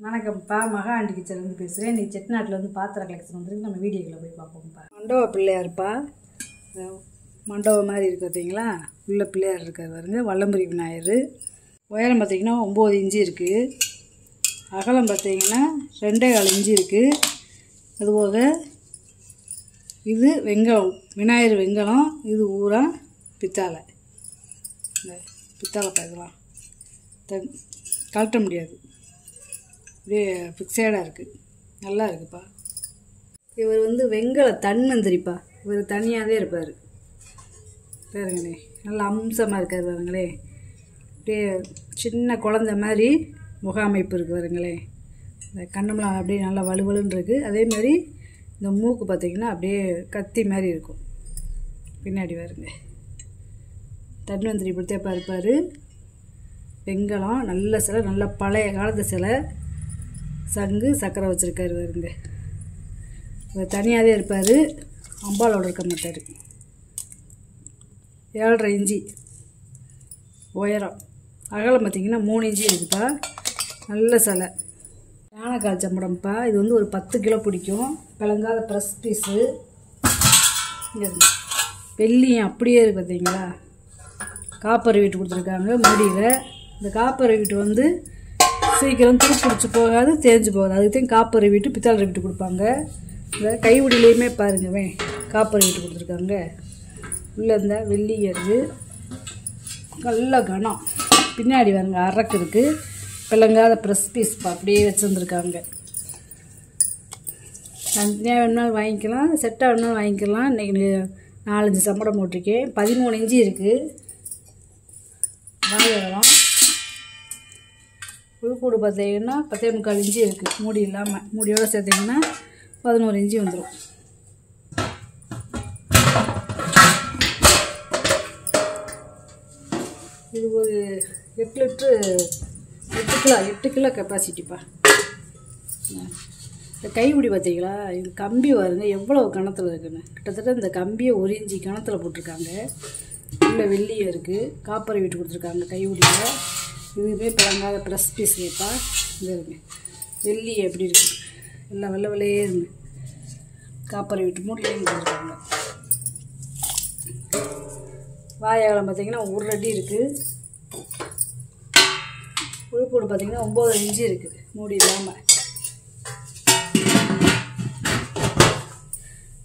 வணக்கம்ப்பா, மகா ஆண்டி கிச்சன்லேருந்து பேசுகிறேன். நீ செட்டிநாட்டிலேருந்து பாத்திர கலெக்ஷன் வந்துருக்கு. நம்ம வீடியோக்குள்ளே போய் பார்ப்போம்ப்பா. மண்டப பிள்ளையார்ப்பா, மண்டபம் மாதிரி இருக்குது பார்த்தீங்களா? உள்ள பிள்ளையார் இருக்கார் பாருங்க. வல்லம்புரி விநாயகர். உயரம் பார்த்தீங்கன்னா 9 இன்ச்சு இருக்குது. அகலம் பார்த்தீங்கன்னா 2.25 இன்ச்சு இருக்குது. அதுபோக இது வெங்கலம், விநாயகர் வெங்கலம். இது ஊரா பித்தாளை. இந்த பித்தாளை இதெல்லாம் கழட்ட முடியாது, அப்படியே ஃபிக்ஸடாக இருக்குது. நல்லா இருக்குப்பா. இவர் வந்து வெங்கல தன்வந்திரிப்பா. இவர் தனியாகவே இருப்பார் பாருங்களே. நல்லா அம்சமாக இருக்கார் பாருங்களே. அப்படியே சின்ன குழந்த மாதிரி முக அமைப்பு இருக்குது பாருங்களே. இந்த கண்ணமெலாம் அப்படியே நல்லா வலுவலுன்னு இருக்குது. அதேமாதிரி இந்த மூக்கு பார்த்திங்கன்னா அப்படியே கத்தி மாதிரி இருக்கும். பின்னாடி பாருங்க, தன்வந்திரி இப்படித்தேப்பா இருப்பார். வெங்கலம், நல்ல சிலை, நல்ல பழைய காலத்து சிலை. சங்கு சக்கரை வச்சுருக்காரு வருங்க. இவர் தனியாகவே இருப்பார், அம்பாலோடு இருக்க மாட்டார். 7.5 இன்ச்சு உயரம். அகலம் பார்த்திங்கன்னா 3 இன்ச்சு இருக்குப்பா. நல்ல சிலை. யானைக்கால் சம்படம்ப்பா. இது வந்து ஒரு 10 கிலோ பிடிக்கும். கலங்காத ப்ரெஸ் பீஸு. வெள்ளியும் அப்படியே இருக்குது பார்த்தீங்களா? காப்பர் வீட்டு கொடுத்துருக்காங்க மூடியில். இந்த காப்பர் வீட்டு வந்து சீக்கிரம் துருப்பிடிச்சு போகாது, தேஞ்சு போகாது. அதுக்குதான் காப்பர் வீட்டு பித்தாளை வீட்டு கொடுப்பாங்க. இந்த கைவிடிலையுமே பாருங்கவே காப்பர் வீட்டு கொடுத்துருக்காங்க. உள்ளே இந்த வெள்ளி இருக்குது, நல்ல கனம். பின்னாடி பாருங்க அரக்கு இருக்குது. பிள்ளைங்காத ப்ரெஸ் பீஸ் அப்படியே வச்சுருந்துருக்காங்க. தனியாக வேணுனாலும் வாங்கிக்கலாம், செட்டாக வேணுனாலும் வாங்கிக்கலாம். இன்றைக்கி 4-5 சம்படம் போட்டிருக்கேன். 13 இன்ச்சு இருக்குது. வாங்கலாம். உள்கூடு பார்த்தீங்கன்னா 10.25 இன்ச்சு இருக்குது. மூடி இல்லாமல், மூடியோடு சேர்த்திங்கன்னா 11 இன்ச்சு வந்துடும். இது ஒரு 8 கிலோ கெப்பாசிட்டிப்பா. இந்த கைப்பிடி பார்த்தீங்களா? இது கம்பி வருங்க, எவ்வளோ கணத்தில் இருக்குன்னு. கிட்டத்தட்ட இந்த கம்பியை 1 இன்ச்சு கணத்தில் போட்டிருக்காங்க. உள்ள வெள்ளியும் இருக்குது. காப்பரை வீட்டு கொடுத்துருக்காங்க கைப்பிடியில். இதுவே பிளங்காத ப்ரெஸ் பீஸ் வைப்பா. இது இருங்க, வெள்ளி எப்படி இருக்குது, எல்லாம் வெள்ளை வெள்ளையே இருந்து காப்பரை வீட்டு மூட்டையும் கொடுத்துருக்காங்க. வாயகலம் பார்த்திங்கன்னா 1 அடி இருக்குது. உள்கூடு பார்த்திங்கன்னா 9 இன்ச்சு இருக்குது மூடி இல்லாமல்.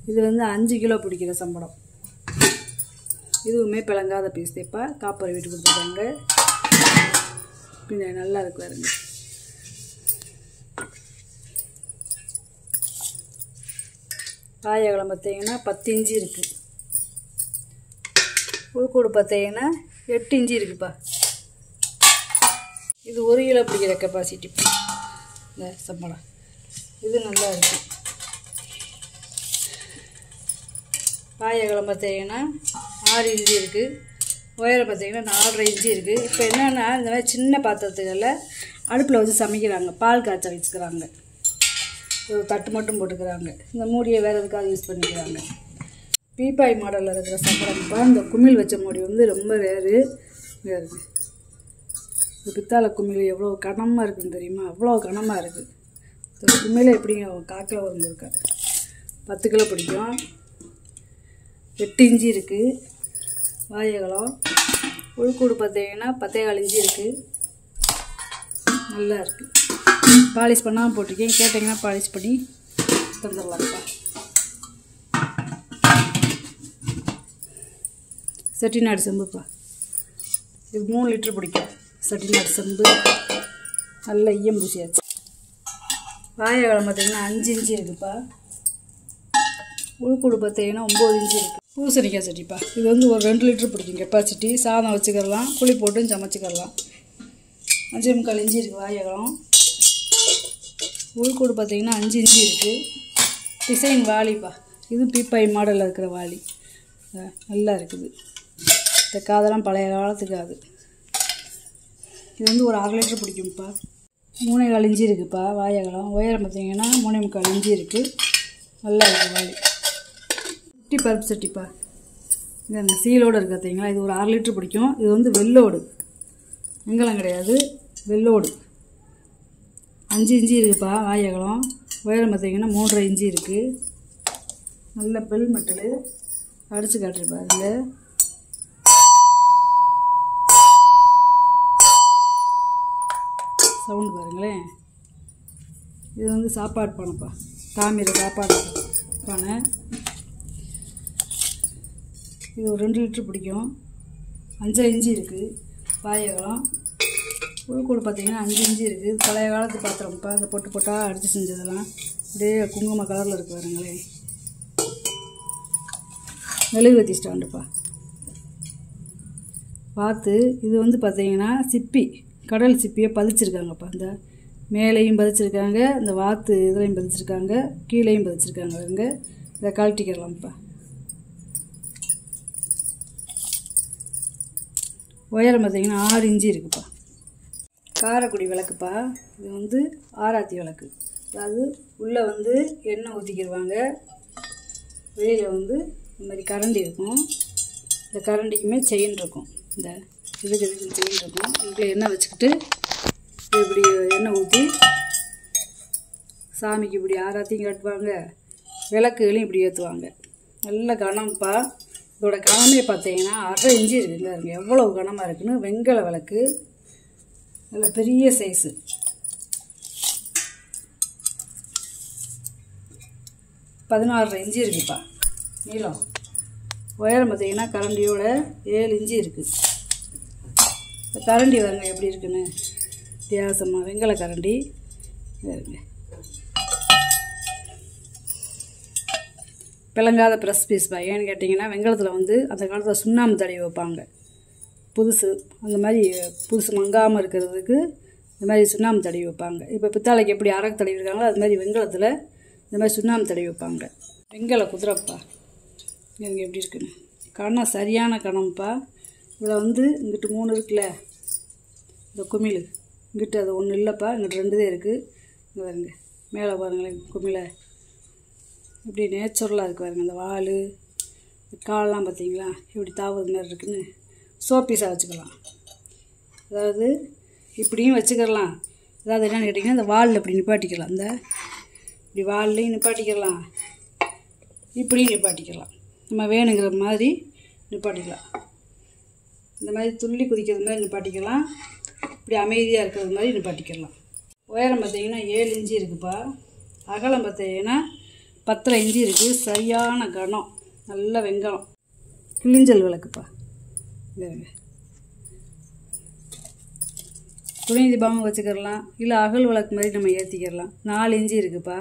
இது வந்து 5 கிலோ பிடிக்கிற சம்பளம். இதுவுமே பிளங்காத பீஸ் தேப்பா. காப்பரை வீட்டு கொடுத்துருக்காங்க. பின்னாடி நல்லா இருக்கு பாருங்க. வாயகலம் பார்த்தீங்கன்னா 10 இன்ச்சு இருக்குது. உள்கூடு பார்த்தீங்கன்னா 8 இன்ச்சு இருக்குப்பா. இது 1 கிலோ பிடிக்கிற கெப்பாசிட்டி இந்த சம்பளம். இது நல்லா இருக்குது. வாயகலம் பார்த்தீங்கன்னா 6 இன்ச்சு இருக்குது. உயரம் பார்த்தீங்கன்னா 4.5 இன்ச்சு இருக்குது. இப்போ என்னென்னா, இந்த மாதிரி சின்ன பாத்திரத்துகளில் அடுப்பில் வச்சு சமைக்கிறாங்க. பால் காய்ச்ச வச்சுக்கிறாங்க. ஒரு தட்டு மட்டும் போட்டுக்கிறாங்க. இந்த மூடியை வேறு எதுக்காக யூஸ் பண்ணிக்கிறாங்க. பீப்பாய் மாடலில் இருக்கிற சம்பளம்ப்பா. இந்த குமிழ் வச்ச மூடி வந்து ரொம்ப ரேரு. இந்த பித்தாளை குமிழ் எவ்வளோ கனமாக இருக்குதுன்னு தெரியுமா? அவ்வளோ கனமாக இருக்குது. இந்த குமிழை எப்படியும் 1/4 கிலோ வந்துருக்காது. 10 கிலோ பிடிக்கும். 8 இன்ச்சு இருக்குது வாயகலம். உள்கூடு பார்த்தீங்கன்னா 10.25 இன்ச்சு இருக்குது. நல்லா இருக்குது. பாலிஷ் பண்ணாமல் போட்டிருக்கேன். கேட்டிங்கன்னா பாலிஷ் பண்ணி தந்துடலாம்ப்பா. செட்டிநாடு செம்புப்பா. இது 3 லிட்டர் பிடிக்கும். செட்டிநாடு செம்பு நல்ல ஈயம் பூசியாச்சு. வாயகலம் பார்த்தீங்கன்னா 5 இன்ச்சு இருக்குப்பா. உள்கூடு பார்த்தீங்கன்னா 9 இன்ச்சு இருக்குது. பூசணிக்காய் சட்டிப்பா. இது வந்து ஒரு 2 லிட்டர் பிடிக்கும் கெப்பாசிட்டி. சாதம் வச்சுக்கலாம், புளி போட்டும் சமைச்சிக்கலாம். 5.25 இன்ச்சு இருக்குது வாயகலம். உள்கூடு பார்த்தீங்கன்னா 5 இன்ச்சு இருக்குது. டிசைன் வாளிப்பா. இது பீப்பாய் மாடலில் இருக்கிற வாளி. நல்லா இருக்குது. இந்த காதெல்லாம் பழைய காலத்துக்கு அது. இது வந்து ஒரு 1/2 லிட்டர் பிடிக்கும்ப்பா. 3.25 இன்ச்சு இருக்குதுப்பா வாயகலம். உயரம் பார்த்தீங்கன்னா 3.25 இன்ச்சு இருக்குது. நல்லா இருக்குது வாளி. குட்டி பருப்பு சட்டிப்பா. இந்த சீலோடு இருக்குது பார்த்தீங்களா? இது ஒரு 1/2 லிட்டர் பிடிக்கும். இது வந்து வெள்ளோடு, வெங்கலம் கிடையாது, வெள்ளோடு. 5 இன்ச்சு இருக்குப்பா வாய் அகலம். உயரம் பார்த்திங்கன்னா 3.5 இன்ச்சு இருக்குது. நல்ல பெல் மெட்டலு. அடித்து காட்டுருப்பா அதில். சவுண்டு பாருங்களேன். இது வந்து சாப்பாடு பானைப்பா, தாமிர சாப்பாடு பானை. இது ஒரு 2 லிட்டரு பிடிக்கும். 5 இன்ச்சு இருக்குது வாய் அகலம். உள்கூடு பார்த்திங்கன்னா 5 இன்ச்சு இருக்குது. பழைய காலத்து பாத்திரம்ப்பா, அந்த பொட்டு பொட்டாக அடித்து செஞ்சதெல்லாம் அப்படியே குங்கும கலரில் இருக்குது பாருங்களேன். மெழுகுவத்தி ஸ்டாண்டுப்பா. பார்த்து இது வந்து பார்த்திங்கன்னா சிப்பி, கடல் சிப்பியை பதிச்சிருக்காங்கப்பா. இந்த மேலேயும் பதிச்சிருக்காங்க, இந்த வாத்து இதுலையும் பதிச்சிருக்காங்க, கீழேயும் பதிச்சிருக்காங்க. இங்கே இதை கழட்டிக்கலாம்ப்பா. உயரம் பார்த்திங்கன்னா 6 இன்ச்சு இருக்குப்பா. காரைக்குடி விளக்குப்பா. இது வந்து ஆராத்தி விளக்கு. அதாவது உள்ளே வந்து எண்ணெய் ஊற்றிக்கிடுவாங்க, வெளியில் வந்து இந்த மாதிரி கரண்டி இருக்கும். இந்த கரண்டிக்குமே செயின் இருக்கும். இந்த இதுக்கு செயின் இருக்கும். இதுக்குள்ள எண்ணெய் வச்சுக்கிட்டு இப்படி எண்ணெய் ஊற்றி சாமிக்கு இப்படி ஆராத்தியும் காட்டுவாங்க, விளக்குகளையும் இப்படி ஏற்றுவாங்க. நல்ல கனம்ப்பா. இதோட கனமே பார்த்தீங்கன்னா 1/2 இன்ச்சு இருக்குங்க. இருங்க எவ்வளோ கனமாக இருக்குன்னு. வெங்கல விளக்கு, நல்ல பெரிய சைஸு. 16.5 இன்ச்சு இருக்குப்பா நீளம். உயரம் பார்த்திங்கன்னா கரண்டியோட 7 இன்ச்சு இருக்குது. இந்த கரண்டி வருங்க எப்படி இருக்குன்னு வித்தியாசமாக. வெங்கல கரண்டி வருங்க. பிளங்காத ப்ரெஸ் பீஸ்ப்பா. ஏன்னு கேட்டிங்கன்னா வெங்கலத்தில் வந்து அந்த காலத்தில் சுண்ணாம்பு தடவி வைப்பாங்க. புதுசு அந்த மாதிரி புதுசு மங்காமல் இருக்கிறதுக்கு இந்த மாதிரி சுண்ணாம்பு தடவி வைப்பாங்க. இப்போ பித்தாளைக்கு எப்படி அரக்கு தடவி இருக்காங்களோ அது மாதிரி வெங்கலத்தில் இந்த மாதிரி சுண்ணாம்பு தடவி வைப்பாங்க. வெங்கல குதிரைப்பா. எனக்கு எப்படி இருக்குன்னு கணம் சரியான கணம்ப்பா. இதில் வந்து இங்கிட்டு 3 இருக்குல்ல, இந்த குமிழ் இங்கிட்டு அது ஒன்றும் இல்லைப்பா, இங்கிட்டு 2 தான் இருக்குது. இங்கே பாருங்க மேலே பாருங்களேன், குமிழை இப்படி நேச்சுரலாக இருக்குது பாருங்க. இந்த வால் காலெலாம் பார்த்தீங்களா இப்படி தாவுறது மாதிரி இருக்குன்னு. சோப்பீஸாக வச்சுக்கலாம். அதாவது இப்படியும் வச்சுக்கலாம். அதாவது என்னென்னு கேட்டிங்கன்னா இந்த வாலில் இப்படி நிப்பாட்டிக்கலாம். இந்த இப்படி வால்லையும் நிப்பாட்டிக்கலாம், இப்படியும் நிப்பாட்டிக்கலாம். நம்ம வேணுங்கிற மாதிரி நிப்பாட்டிக்கலாம். இந்த மாதிரி துள்ளி குதிக்கிறது மாதிரி நிப்பாட்டிக்கலாம், இப்படி அமைதியாக இருக்கிறது மாதிரி நிப்பாட்டிக்கலாம். உயரம் பார்த்திங்கன்னா 7 இன்ச்சு இருக்குப்பா. அகலம் பார்த்தீங்கன்னா 10.5 இன்ச்சு இருக்குது. சரியான கனம், நல்ல வெங்கலம். கிளிஞ்சல் விளக்குப்பா. இல்லைங்க துணி தீபமாக வச்சுக்கிடலாம், இல்லை அகல் விளக்கு மாதிரி நம்ம ஏற்றிக்கிடலாம். 4 இன்ச்சு இருக்குப்பா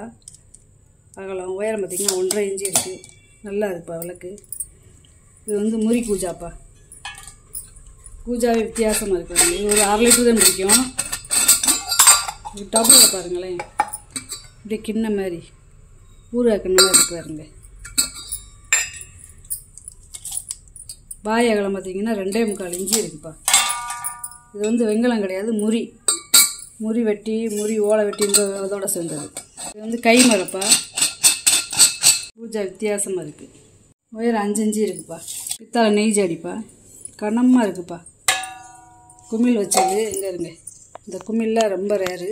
அகலம். உயரம் பார்த்திங்கன்னா 1.5 இன்ச்சு இருக்குது. நல்லா இருக்குப்பா விளக்கு. இது வந்து முறி கூஜாப்பா. கூஜாவே வித்தியாசமாக இருக்குது. இது ஒரு 1/2 லிட்டரு தான் பிடிக்கும். இது டபுளில் பாருங்களேன், இப்படி கிண்ண மாதிரி ஊறுகாய் கிண்ண மாதிரி இருக்கு பாருங்க. வாய் அகலம் பார்த்திங்கன்னா 2.25 இன்ச்சு இருக்குப்பா. இது வந்து வெங்கலம் கிடையாது, முறி வெட்டி, முறி ஓலை வெட்டி இதோட சேர்ந்தது. இது வந்து கை மரப்பா. பூஜா வித்தியாசமாக இருக்குது. உயரம் 5 இன்ச்சு இருக்குப்பா. பித்தாளை நெய் ஜாடிப்பா. கனமாக இருக்குப்பா. குமிழ் வச்சது எங்கே இருங்க. இந்த குமிழ்லாம் ரொம்ப ரேரு.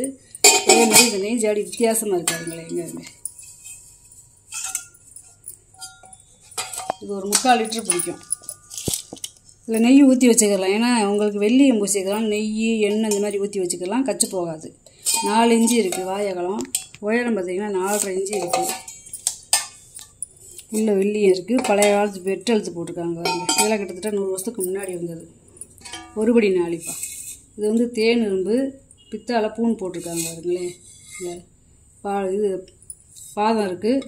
அதே மாதிரி இந்த நெய் ஜாடி வித்தியாசமாக இருக்காருங்களே. எங்கே இருங்க. இது ஒரு 3/4 லிட்டரு பிடிக்கும். இதில் நெய் ஊற்றி வச்சுக்கலாம். ஏன்னா உங்களுக்கு வெள்ளியம் பூசிக்கலாம், நெய் எண்ணெய் இந்த மாதிரி ஊற்றி வச்சுக்கலாம், கச்சு போகாது. 4 இன்ச்சு இருக்குது வாயகலம். உயரம் பார்த்திங்கன்னா 4.5 இன்ச்சு இருக்குது. உள்ள வெள்ளியம் இருக்குது. பழைய காலத்து வெட்டெழுத்து போட்டிருக்காங்க. இதெல்லாம் கிட்டத்தட்ட 100 வருஷத்துக்கு முன்னாடி வந்தது. ஒருபடி நாளிப்பா. இது வந்து தேன் இரும்பு பித்தால பூன் போட்டிருக்காங்க பாருங்களேன். இல்லை இது பாதம் இருக்குது,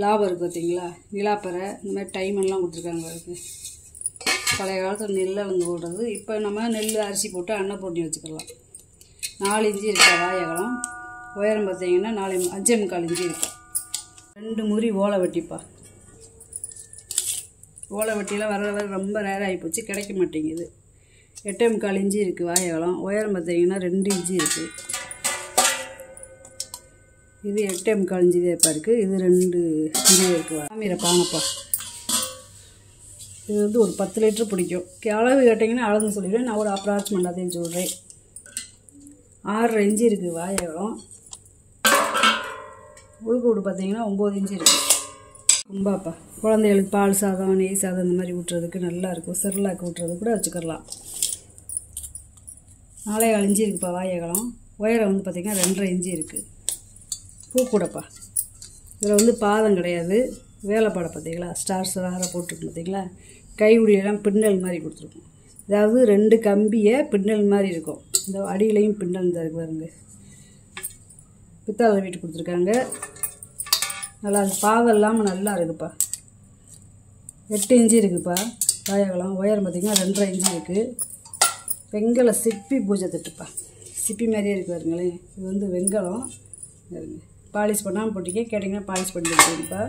லாபம் இருக்குது பார்த்தீங்களா, நிலாப்பறை இந்த மாதிரி டைமெல்லாம் கொடுத்துருக்காங்க பாருங்க. பழைய காலத்தில் நெல்லை வந்து போடுறது. இப்போ நம்ம நெல் அரிசி போட்டு அன்னை போட்டி வச்சுக்கலாம். 4 இன்ச்சு இருக்கா வாயகலம். உயரம் பார்த்தீங்கன்னா 5.25 இன்ச்சு இருக்கா. 2 முறி ஓலை வெட்டிப்பா. ஓலை வெட்டியெல்லாம் வர ரொம்ப ரேர் ஆகிப்போச்சு, கிடைக்க மாட்டேங்குது. 8.25 இன்ச்சு இருக்குது வாயகலம். உயரம் பார்த்தீங்கன்னா 2 இன்ச்சு இருக்குது. இது 8.25 இன்ச்சு தான் இருக்குது. இது 2 இன்ச்சு இருக்குது. தாமிர பானைப்பா. இது வந்து ஒரு 10 லிட்டரு பிடிக்கும். அளவு கேட்டிங்கன்னா அளந்து சொல்லிடுவேன். நான் ஒரு அப்ராக்சிமெண்ட்டாக தான் சொல்கிறேன். 6.5 இன்ச்சு இருக்குது வாயகலம். உழுக்கு விடு பார்த்தீங்கன்னா 9 இன்ச்சு இருக்குது. ரொம்பப்பா குழந்தைகளுக்கு பால் சாதம் நெய் சாதம் இந்த மாதிரி ஊட்டுறதுக்கு நல்லாயிருக்கும். செர்லாக்கு ஊட்டுறதுக்கு கூட வச்சுக்கலாம். 4.25 இன்ச்சு இருக்குப்பா வாயகலம். உயரம் வந்து பார்த்திங்கன்னா 2.5 இன்ச்சு இருக்குது. பூ கூடப்பா. இதில் வந்து பாதம் கிடையாது. வேலைப்பாடை பார்த்தீங்களா, ஸ்டார்ஸ் வேறு போட்டுருக்கு பார்த்தீங்களா. கை உடியெல்லாம் பின்னல் மாதிரி கொடுத்துருக்கும். அதாவது 2 கம்பியை பின்னல் மாதிரி இருக்கும். இந்த அடியிலையும் பின்னல் தான் இருக்கு பாருங்க. பித்தாளை வீட்டு கொடுத்துருக்காங்க. நல்லா பாதம் இல்லாமல் நல்லா இருக்குப்பா. 8 இன்ச்சு இருக்குப்பா வாயகலம். உயரம் பார்த்திங்கன்னா 2.5 இன்ச்சு இருக்குது. வெங்கல சிப்பி பூஜை தட்டுப்பா. சிப்பி மாதிரியே இருக்குது பாருங்களேன். இது வந்து வெங்கலம். பாலிஷ் பண்ணாமல் போட்டிக்க கேட்டிங்கன்னா பாலிஷ் பண்ணி கொடுத்துருப்பா.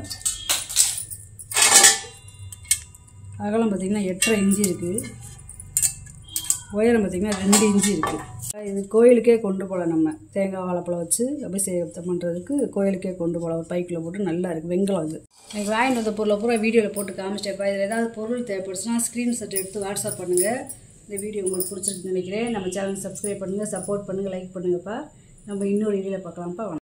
அகலம் பார்த்திங்கன்னா 8.5 இன்ச்சு இருக்குது. உயரம் பார்த்திங்கன்னா 2 இன்ச்சு இருக்குது. இது கோயிலுக்கே கொண்டு போகலாம். நம்ம தேங்காய் வாழைப்பழம் வச்சு அபிஷேகத்தை பண்ணுறதுக்கு கோயிலுக்கே கொண்டு போகலாம். ஒரு பைக்கில் போட்டு நல்லா இருக்குது. வெங்கலம் இது எனக்கு வாங்கிட்டு வந்த பொருளை பூரா வீடியோவில் போட்டு காமிச்சிட்டேப்பா. இதில் ஏதாவது பொருள் தேவைப்படுச்சுன்னா ஸ்க்ரீன்ஷாட் எடுத்து வாட்ஸ்அப் பண்ணுங்கள். இந்த வீடியோ உங்களுக்கு பிடிச்சிருக்குன்னு நினைக்கிறேன். நம்ம சேனல் சப்ஸ்கிரைப் பண்ணுங்கள், சப்போர்ட் பண்ணுங்கள், லைக் பண்ணுங்கப்பா. நம்ம இன்னொரு வீடியோவில் பார்க்கலாம்ப்பா.